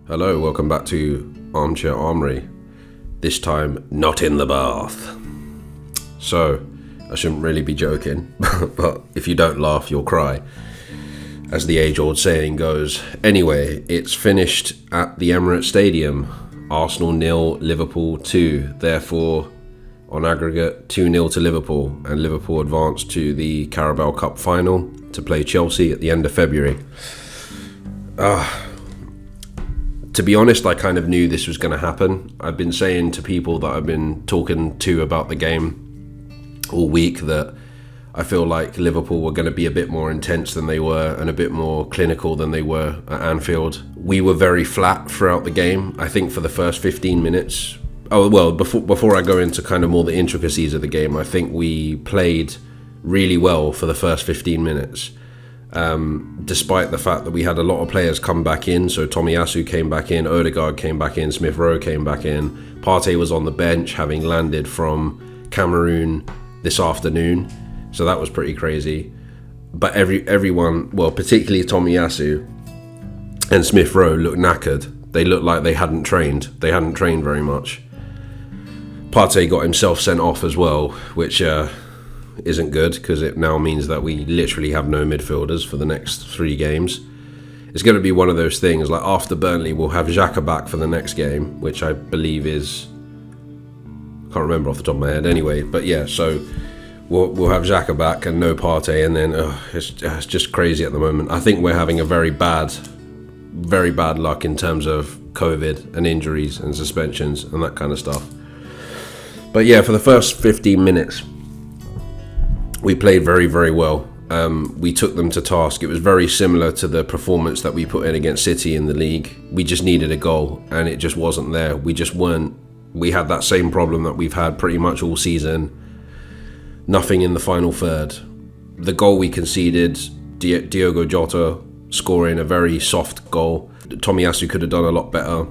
Hello, welcome back to Armchair Armory. This time, not in the bath. So, I shouldn't really be joking, but if you don't laugh, you'll cry, as the age-old saying goes. Anyway, it's finished at the Emirates Stadium. Arsenal 0, Liverpool 2. Therefore, on aggregate, 2-0 to Liverpool, and Liverpool advanced to the Carabao Cup final to play Chelsea at the end of February. To be honest, I kind of knew this was going to happen. I've been saying to people that I've been talking to about the game all week that I feel like Liverpool were going to be a bit more intense than they were and a bit more clinical than they were at Anfield. We were very flat throughout the game. I think for the first 15 minutes... before I go into kind of more the intricacies of the game, I think we played really well for the first 15 minutes. Despite the fact that we had a lot of players come back in. So Tomiyasu came back in, Odegaard came back in, Smith Rowe came back in, Partey was on the bench having landed from Cameroon this afternoon, so that was pretty crazy. But everyone, particularly Tomiyasu and Smith Rowe, looked knackered. They looked like they hadn't trained very much. Partey got himself sent off as well, which isn't good, because it now means that we literally have no midfielders for the next 3 games. It's going to be one of those things, like after Burnley we'll have Xhaka back for the next game, which I believe is, can't remember off the top of my head anyway, but yeah, so we'll have Xhaka back and no Partey, and then it's just crazy at the moment. I think we're having a very bad luck in terms of COVID and injuries and suspensions and that kind of stuff. But yeah, for the first 15 minutes we played very, very well. We took them to task. It was very similar to the performance that we put in against City in the league. We just needed a goal, and it just wasn't there. We had that same problem that we've had pretty much all season. Nothing in the final third. The goal we conceded, Diogo Jota scoring a very soft goal. Tomiyasu could have done a lot better,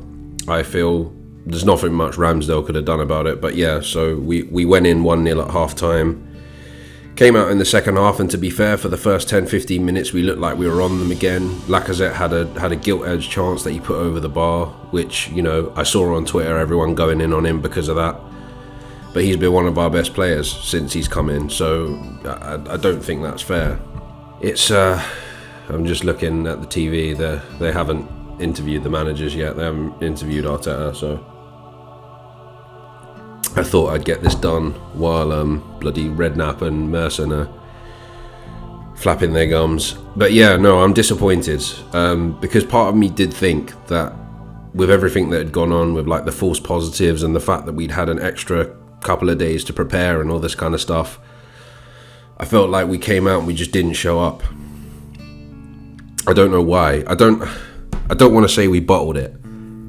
I feel. There's nothing much Ramsdale could have done about it. But yeah, so we went in 1-0 at half-time. Came out in the second half, and to be fair, for the first 10-15 minutes we looked like we were on them again. Lacazette had a gilt-edged chance that he put over the bar, which, you know, I saw on Twitter everyone going in on him because of that. But he's been one of our best players since he's come in, so I don't think that's fair. It's I'm just looking at the TV. They haven't interviewed the managers yet. They haven't interviewed Arteta, so I thought I'd get this done while bloody Redknapp and Merson are flapping their gums. But yeah, no, I'm disappointed, because part of me did think that with everything that had gone on, with like the false positives and the fact that we'd had an extra couple of days to prepare and all this kind of stuff, I felt like we came out and we just didn't show up. I don't know why. I don't want to say we bottled it,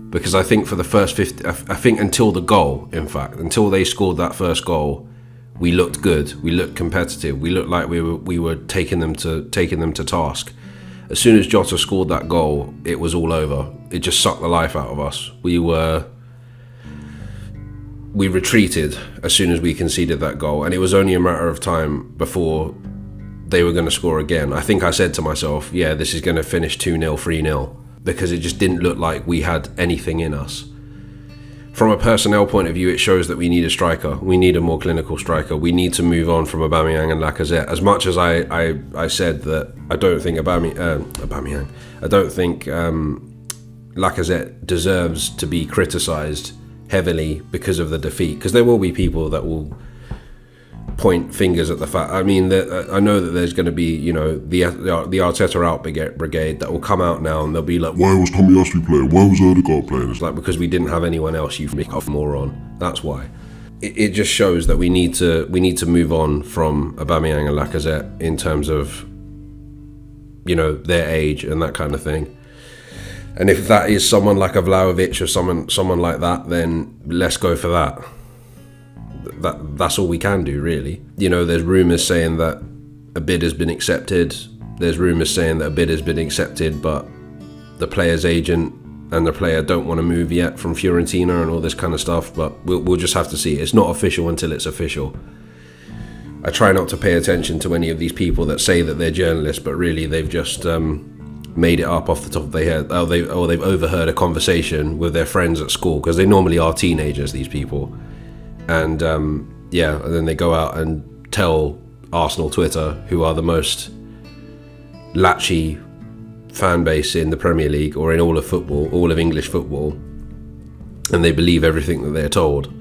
because I think for the first 50, I think until the goal, in fact, until they scored that first goal, we looked good. We looked competitive. We looked like we were taking them to task. As soon as Jota scored that goal, it was all over. It just sucked the life out of us. We retreated as soon as we conceded that goal, and it was only a matter of time before they were going to score again. I think I said to myself, yeah, this is going to finish 2-0, 3-0. Because it just didn't look like we had anything in us. From a personnel point of view, it shows that we need a striker. We need a more clinical striker. We need to move on from Aubameyang and Lacazette. As much as I said that I don't think Aubameyang, I don't think Lacazette deserves to be criticised heavily because of the defeat. Because there will be people that will point fingers at the fact. I mean, I know that there's going to be, you know, the Arteta out brigade that will come out now and they'll be like, why was Tomiyasu playing? Why was Odegaard playing? It's like, because we didn't have anyone else. You make off moron. That's why. It just shows that we need to move on from Aubameyang and Lacazette in terms of, you know, their age and that kind of thing. And if that is someone like a Vlahovic or someone like that, then let's go for that. That's all we can do, really. You know, there's rumours saying that a bid has been accepted. There's rumours saying that a bid has been accepted, but the player's agent and the player don't want to move yet from Fiorentina and all this kind of stuff. But we'll just have to see. It's not official until it's official. I try not to pay attention to any of these people that say that they're journalists, but really they've just made it up off the top of their head, or they've overheard a conversation with their friends at school, because they normally are teenagers, these people, and and then they go out and tell Arsenal Twitter, who are the most latchy fan base in the Premier League or in all of football, all of English football, and they believe everything that they're told.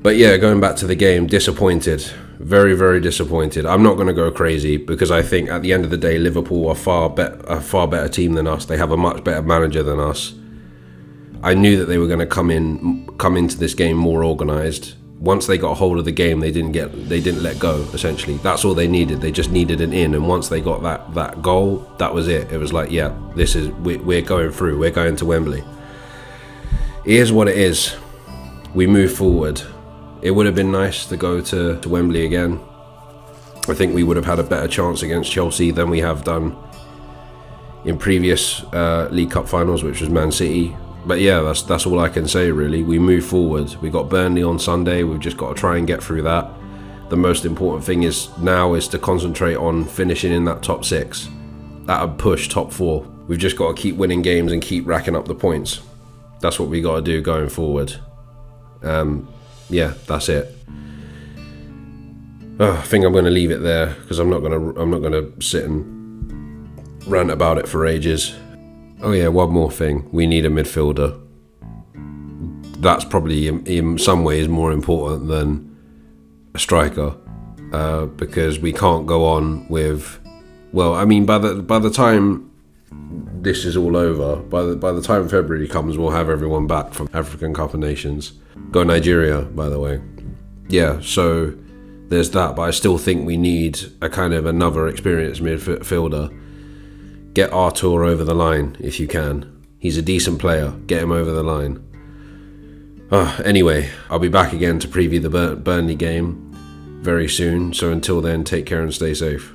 But yeah, going back to the game, disappointed. Very, very disappointed. I'm not going to go crazy, because I think at the end of the day, Liverpool are a far better team than us. They have a much better manager than us. I knew that they were going to come into this game more organised. Once they got a hold of the game, they didn't let go. Essentially, that's all they needed. They just needed an in, and once they got that goal, that was it. It was like, yeah, we're going through. We're going to Wembley. It is what it is. We move forward. It would have been nice to go to Wembley again. I think we would have had a better chance against Chelsea than we have done in previous League Cup finals, which was Man City. But yeah, that's all I can say, really. We move forward. We got Burnley on Sunday. We've just got to try and get through that. The most important thing is to concentrate on finishing in that top 6. That'll push top 4. We've just got to keep winning games and keep racking up the points. That's what we got to do going forward. Yeah, that's it. I think I'm going to leave it there, because I'm not going to sit and rant about it for ages. Oh yeah, one more thing. We need a midfielder. That's probably in some ways more important than a striker, because we can't go on with. Well, I mean, by the time this is all over, by the time February comes, we'll have everyone back from African Cup of Nations. Go Nigeria, by the way. Yeah, so there's that, but I still think we need a kind of another experienced midfielder. Get Artur over the line if you can. He's a decent player. Get him over the line. Anyway, I'll be back again to preview the Burnley game very soon. So until then, take care and stay safe.